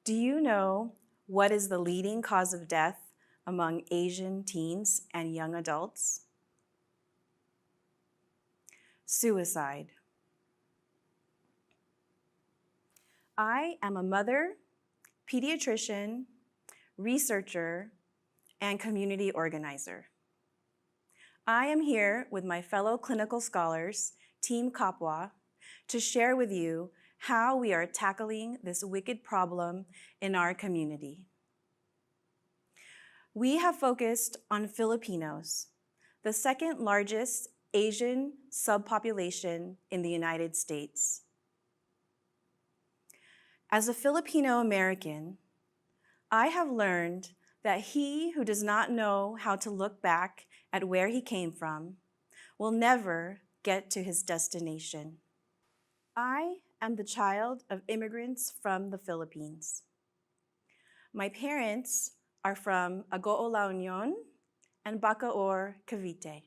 Do you know what is the leading cause of death among Asian teens and young adults? Suicide. I am a mother, pediatrician, researcher, and community organizer. I am here with my fellow clinical scholars, Team Kapwa, to share with you how we are tackling this wicked problem in our community. We have focused on Filipinos, the second largest Asian subpopulation in the United States. As a Filipino American, I have learned that he who does not know how to look back at where he came from will never get to his destination. I am the child of immigrants from the Philippines. My parents are from Agoo, La Union and Bacoor, Cavite.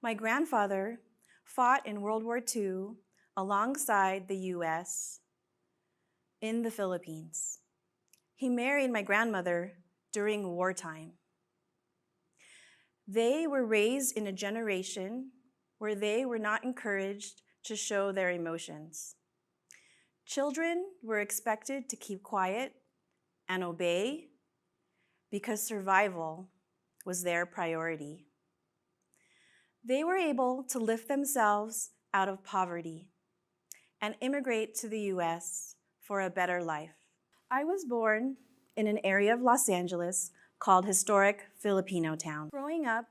My grandfather fought in World War II alongside the US in the Philippines. He married my grandmother during wartime. They were raised in a generation where they were not encouraged to show their emotions. Children were expected to keep quiet and obey because survival was their priority. They were able to lift themselves out of poverty and immigrate to the US for a better life. I was born in an area of Los Angeles called historic Filipino Town. Growing up,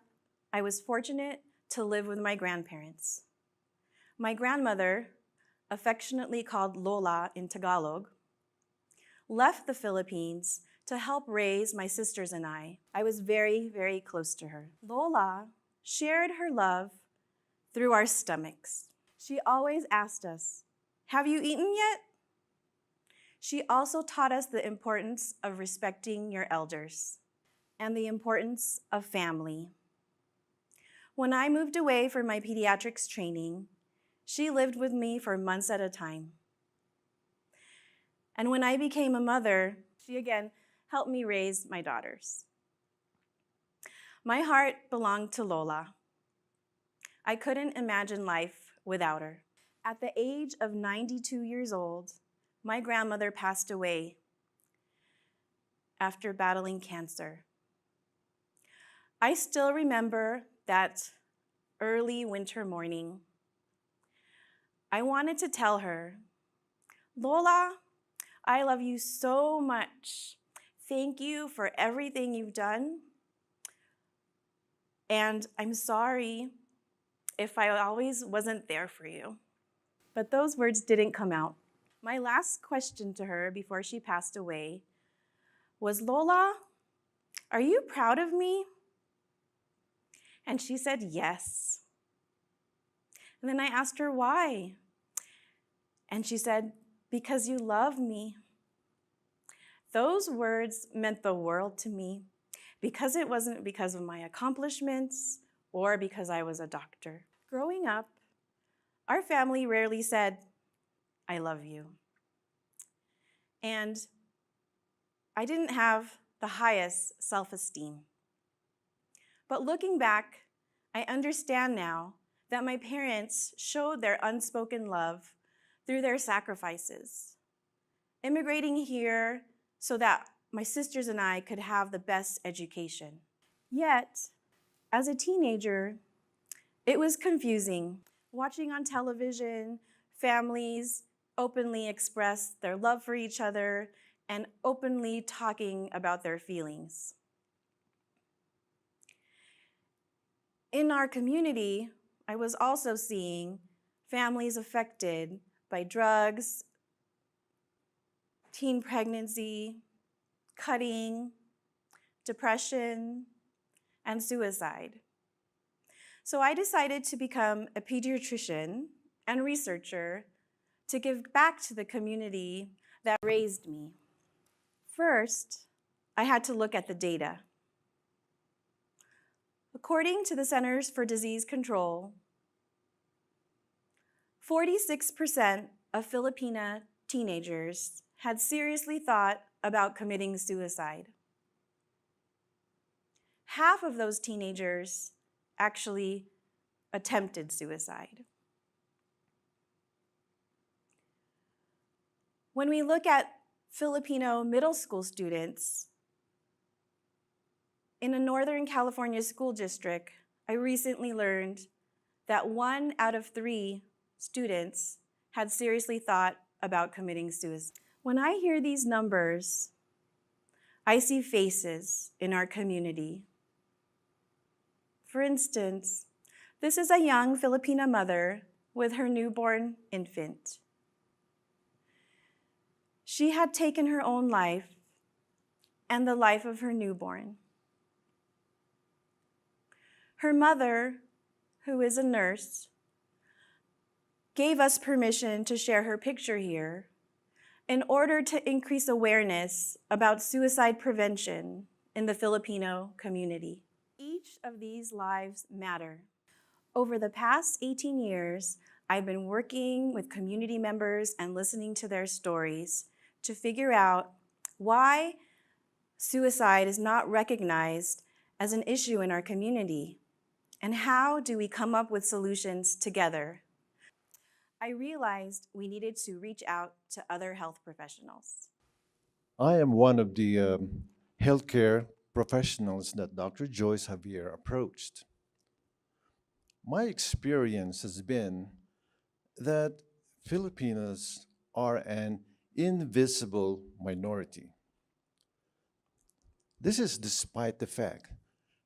I was fortunate to live with my grandparents. My grandmother, affectionately called Lola in Tagalog, left the Philippines to help raise my sisters and I. I was very, very close to her. Lola shared her love through our stomachs. She always asked us, "Have you eaten yet?" She also taught us the importance of respecting your elders and the importance of family. When I moved away for my pediatrics training, she lived with me for months at a time. And when I became a mother, she again helped me raise my daughters. My heart belonged to Lola. I couldn't imagine life without her. At the age of 92 years old, my grandmother passed away after battling cancer. I still remember that early winter morning. I wanted to tell her, "Lola, I love you so much. Thank you for everything you've done. And I'm sorry if I always wasn't there for you." But those words didn't come out. My last question to her before she passed away was, "Lola, are you proud of me?" And she said yes. And then I asked her why. And she said, "Because you love me." Those words meant the world to me, because it wasn't because of my accomplishments or because I was a doctor. Growing up, our family rarely said, "I love you." And I didn't have the highest self-esteem. But looking back, I understand now that my parents showed their unspoken love through their sacrifices, immigrating here so that my sisters and I could have the best education. Yet, as a teenager, it was confusing. Watching on television, families openly express their love for each other and openly talking about their feelings. In our community, I was also seeing families affected by drugs, teen pregnancy, cutting, depression, and suicide. So I decided to become a pediatrician and researcher to give back to the community that raised me. First, I had to look at the data. According to the Centers for Disease Control, 46% of Filipina teenagers had seriously thought about committing suicide. Half of those teenagers actually attempted suicide. When we look at Filipino middle school students, in a Northern California school district, I recently learned that 1 out of 3 students had seriously thought about committing suicide. When I hear these numbers, I see faces in our community. For instance, this is a young Filipina mother with her newborn infant. She had taken her own life and the life of her newborn. Her mother, who is a nurse, gave us permission to share her picture here in order to increase awareness about suicide prevention in the Filipino community. Each of these lives matter. Over the past 18 years, I've been working with community members and listening to their stories to figure out why suicide is not recognized as an issue in our community, and how do we come up with solutions together. I realized we needed to reach out to other health professionals. I am one of the healthcare professionals that Dr. Joyce Javier approached. My experience has been that Filipinos are an invisible minority. This is despite the fact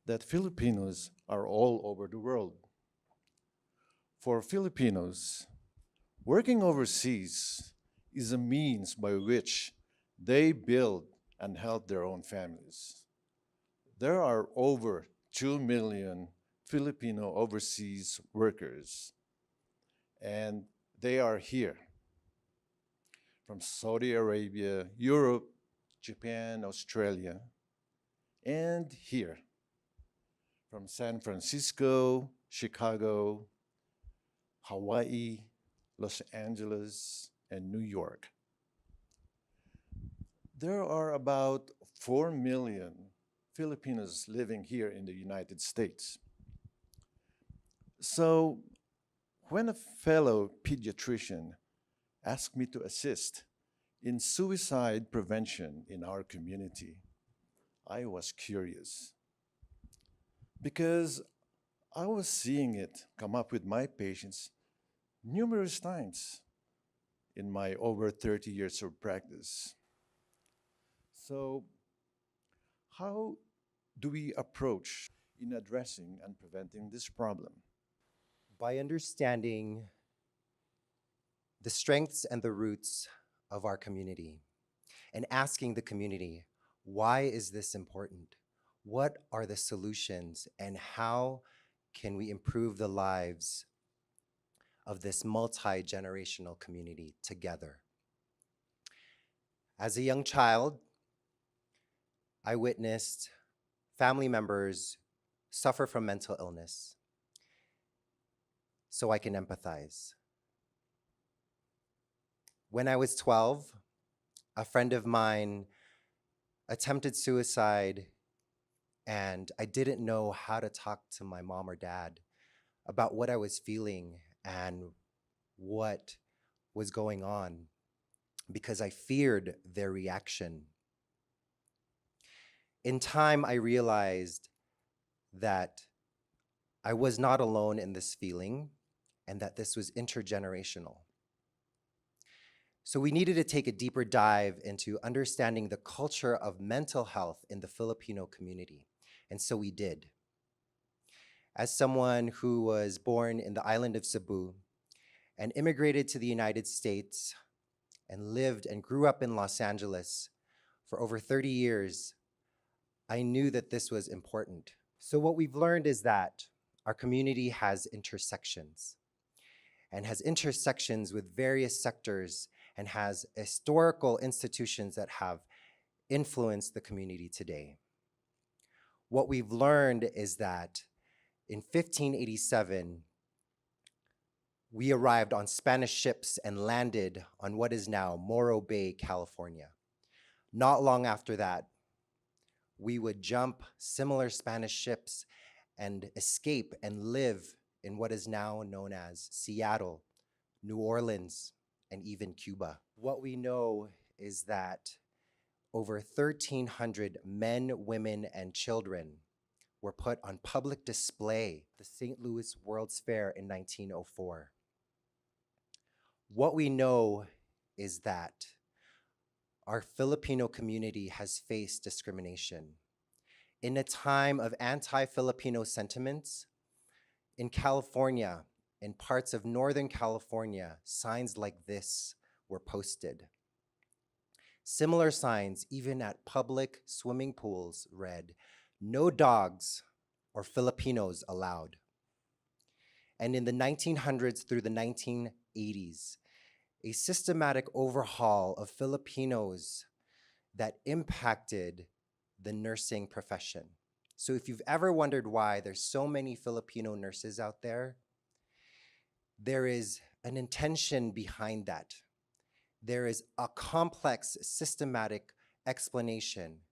that Filipinos are all over the world. For Filipinos, working overseas is a means by which they build and help their own families. There are over 2 million Filipino overseas workers, and they are here from Saudi Arabia, Europe, Japan, Australia, and here from San Francisco, Chicago, Hawaii, Los Angeles, and New York. There are about 4 million Filipinos living here in the United States. So, when a fellow pediatrician asked me to assist in suicide prevention in our community, I was curious because I was seeing it come up with my patients numerous times in my over 30 years of practice. So, how do we approach in addressing and preventing this problem? By understanding the strengths and the roots of our community and asking the community, why is this important? What are the solutions and how can we improve the lives of this multi-generational community together? As a young child, I witnessed family members suffer from mental illness, so I can empathize. When I was 12, a friend of mine attempted suicide, and I didn't know how to talk to my mom or dad about what I was feeling and what was going on because I feared their reaction. In time, I realized that I was not alone in this feeling and that this was intergenerational. So we needed to take a deeper dive into understanding the culture of mental health in the Filipino community. And so we did. As someone who was born in the island of Cebu and immigrated to the United States and lived and grew up in Los Angeles for over 30 years, I knew that this was important. So what we've learned is that our community has intersections and has intersections with various sectors and has historical institutions that have influenced the community today. What we've learned is that in 1587, we arrived on Spanish ships and landed on what is now Morro Bay, California. Not long after that, we would jump similar Spanish ships and escape and live in what is now known as Seattle, New Orleans, and even Cuba. What we know is that over 1,300 men, women, and children were put on public display at the St. Louis World's Fair in 1904. What we know is that our Filipino community has faced discrimination. In a time of anti-Filipino sentiments, in California, in parts of Northern California, signs like this were posted. Similar signs, even at public swimming pools, read, "No dogs or Filipinos allowed." And in the 1900s through the 1980s, a systematic overhaul of Filipinos that impacted the nursing profession. So if you've ever wondered why there's so many Filipino nurses out there is an intention behind that. There is a complex, systematic explanation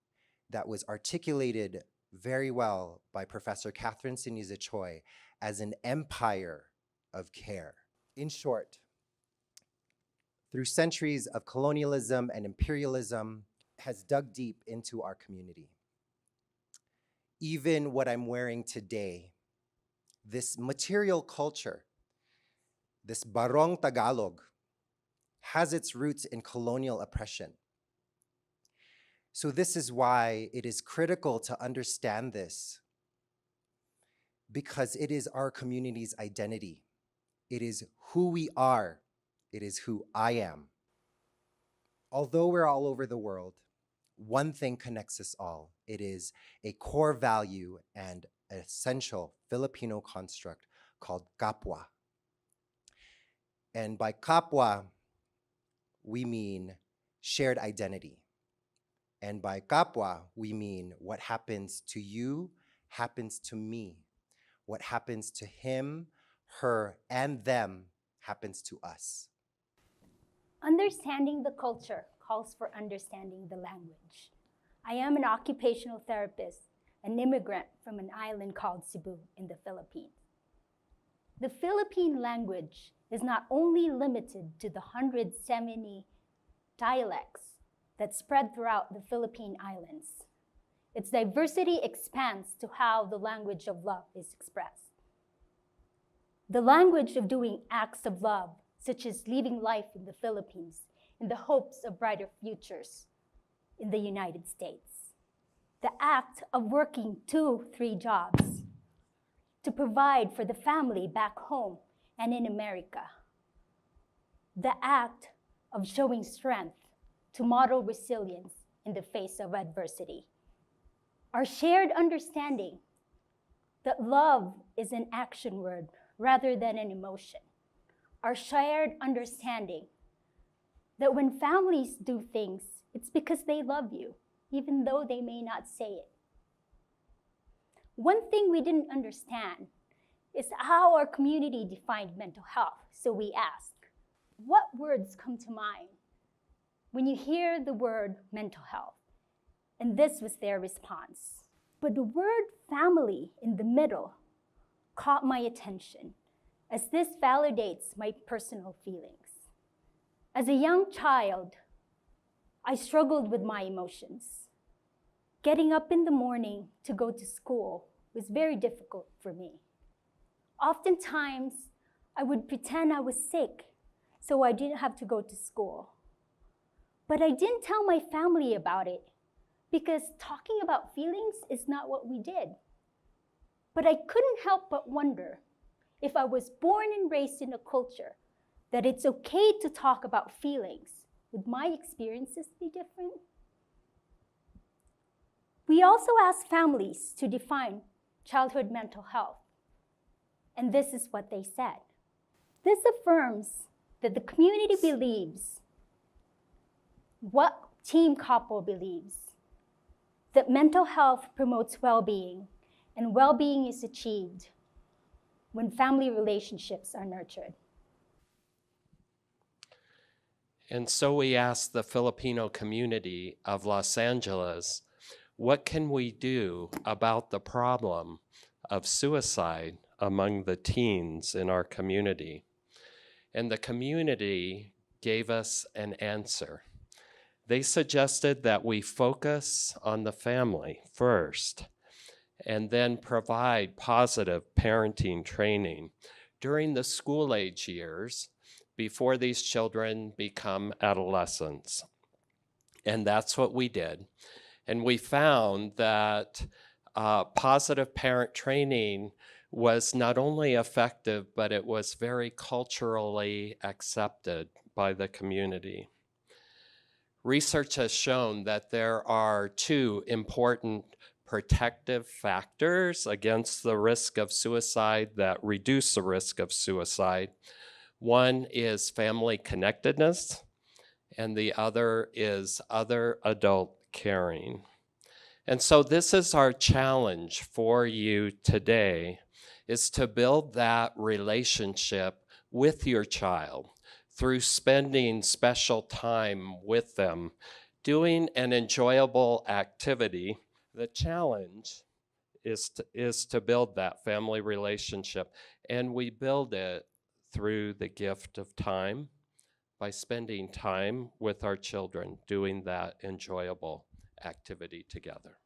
that was articulated very well by Professor Catherine Siniza Choi as an empire of care. In short, through centuries of colonialism and imperialism, has dug deep into our community. Even what I'm wearing today, this material culture, this barong Tagalog, has its roots in colonial oppression. So this is why it is critical to understand this, because it is our community's identity. It is who we are. It is who I am. Although we're all over the world, one thing connects us all. It is a core value and essential Filipino construct called kapwa. And by kapwa, we mean shared identity. And by kapwa, we mean what happens to you happens to me. What happens to him, her, and them happens to us. Understanding the culture calls for understanding the language. I am an occupational therapist, an immigrant from an island called Cebu in the Philippines. The Philippine language is not only limited to the 170 dialects that spread throughout the Philippine Islands. Its diversity expands to how the language of love is expressed. The language of doing acts of love, such as living life in the Philippines in the hopes of brighter futures in the United States. The act of working 2-3 jobs to provide for the family back home and in America. The act of showing strength to model resilience in the face of adversity. Our shared understanding that love is an action word rather than an emotion. Our shared understanding that when families do things, it's because they love you, even though they may not say it. One thing we didn't understand is how our community defined mental health. So we asked, what words come to mind when you hear the word mental health? And this was their response. But the word family in the middle caught my attention, as this validates my personal feelings. As a young child, I struggled with my emotions. Getting up in the morning to go to school was very difficult for me. Oftentimes, I would pretend I was sick so I didn't have to go to school. But I didn't tell my family about it because talking about feelings is not what we did. But I couldn't help but wonder if I was born and raised in a culture that it's okay to talk about feelings, would my experiences be different? We also asked families to define childhood mental health, and this is what they said. This affirms that the community believes what Team Kapo believes, that mental health promotes well-being, and well-being is achieved when family relationships are nurtured. And so we asked the Filipino community of Los Angeles, what can we do about the problem of suicide among the teens in our community? And the community gave us an answer. They suggested that we focus on the family first and then provide positive parenting training during the school age years before these children become adolescents. And that's what we did. And we found that positive parent training was not only effective, but it was very culturally accepted by the community. Research has shown that there are two important protective factors against the risk of suicide that reduce the risk of suicide. One is family connectedness, and the other is other adult caring. And so this is our challenge for you today, is to build that relationship with your child through spending special time with them, doing an enjoyable activity. The challenge is to build that family relationship, and we build it through the gift of time, by spending time with our children, doing that enjoyable activity together.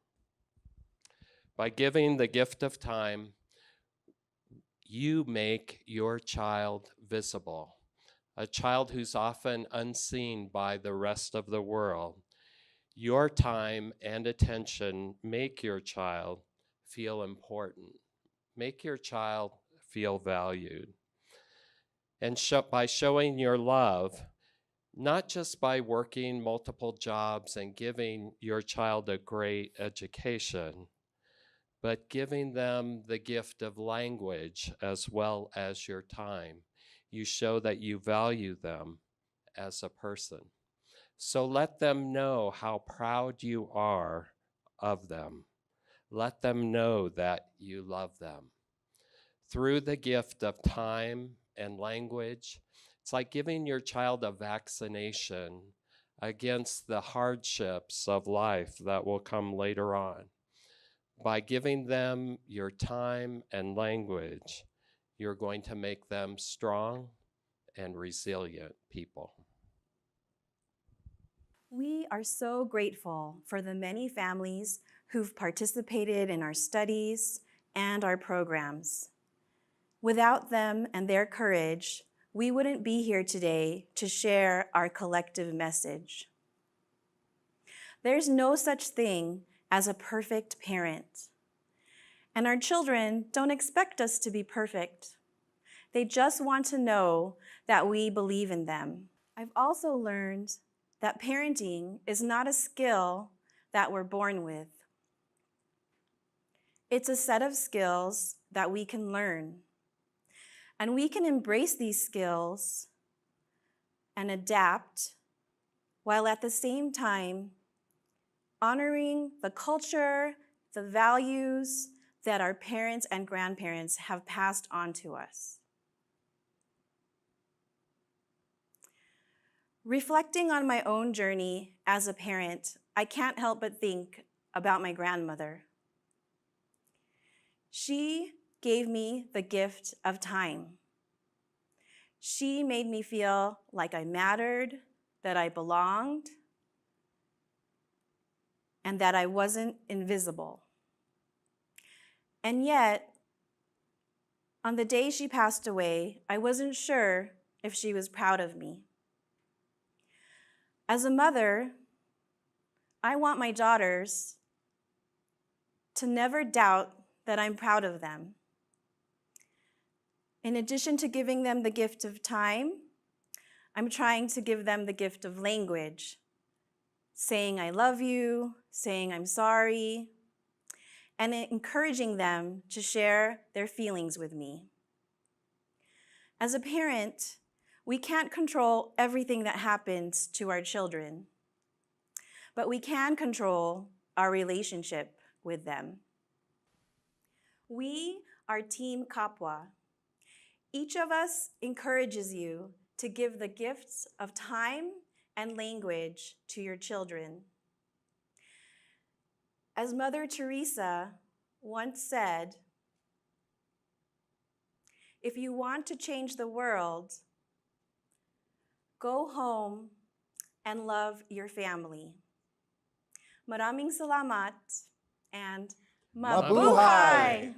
By giving the gift of time, you make your child visible, a child who's often unseen by the rest of the world. Your time and attention make your child feel important, make your child feel valued. And by showing your love, not just by working multiple jobs and giving your child a great education, but giving them the gift of language as well as your time. You show that you value them as a person. So let them know how proud you are of them. Let them know that you love them. Through the gift of time and language, it's like giving your child a vaccination against the hardships of life that will come later on. By giving them your time and language, you're going to make them strong and resilient people. We are so grateful for the many families who've participated in our studies and our programs. Without them and their courage, we wouldn't be here today to share our collective message. There's no such thing as a perfect parent. And our children don't expect us to be perfect. They just want to know that we believe in them. I've also learned that parenting is not a skill that we're born with. It's a set of skills that we can learn. And we can embrace these skills and adapt while at the same time honoring the culture, the values that our parents and grandparents have passed on to us. Reflecting on my own journey as a parent, I can't help but think about my grandmother. She gave me the gift of time. She made me feel like I mattered, that I belonged, and that I wasn't invisible. And yet, on the day she passed away, I wasn't sure if she was proud of me. As a mother, I want my daughters to never doubt that I'm proud of them. In addition to giving them the gift of time, I'm trying to give them the gift of language, saying I love you, saying I'm sorry, and encouraging them to share their feelings with me. As a parent, we can't control everything that happens to our children, but we can control our relationship with them. We are Team Kapwa. Each of us encourages you to give the gifts of time and language to your children. As Mother Teresa once said, if you want to change the world, go home and love your family. Maraming salamat and Mabuhay!